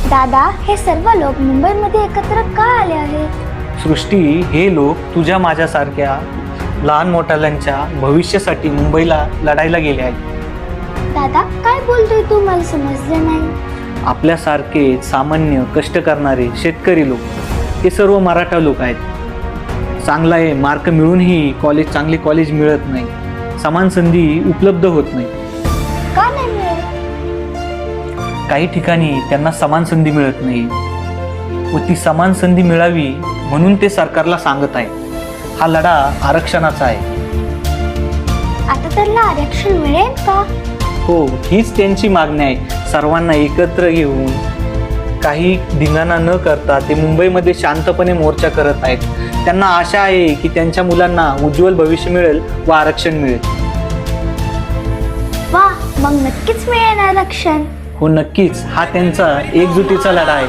दादा, हे सर्व लोक मुंबईमध्ये एकत्र का आले आहेत? सृष्टी, हे लोक तुझ्या माझ्यासारख्या लहान मोठ्याल्यांच्या भविष्यासाठी मुंबईला लढायला गेले आहेत. दादा, काय बोलतोय तू? मला समजलं नाही. आपल्यासारखे सामान्य कष्ट करणारे शेतकरी लोक, हे सर्व मराठा लोक आहेत. चांगला आहे मार्क मिळूनही चांगले कॉलेज मिळत नाही, समान संधी उपलब्ध होत नाही. का नाही मिळत? काही ठिकाणी त्यांना समान संधी मिळत नाही व ती समान संधी मिळावी म्हणून ते सरकारला सांगत आहे. हा लढा आरक्षणाचा आहे. आता त्यांना आरक्षण मिळेल का? हो, हीच त्यांची मागणी आहे. सर्वांना एकत्र घेऊन काही धिंगाणा न करता ते मुंबईमध्ये शांतपणे मोर्चा करत आहेत. त्यांना आशा आहे की त्यांच्या मुलांना उज्ज्वल भविष्य मिळेल व आरक्षण मिळेल. वा, मग नक्कीच मिळेल आरक्षण. हो नक्कीच, हा त्यांचा एकजुटीचा लढा आहे.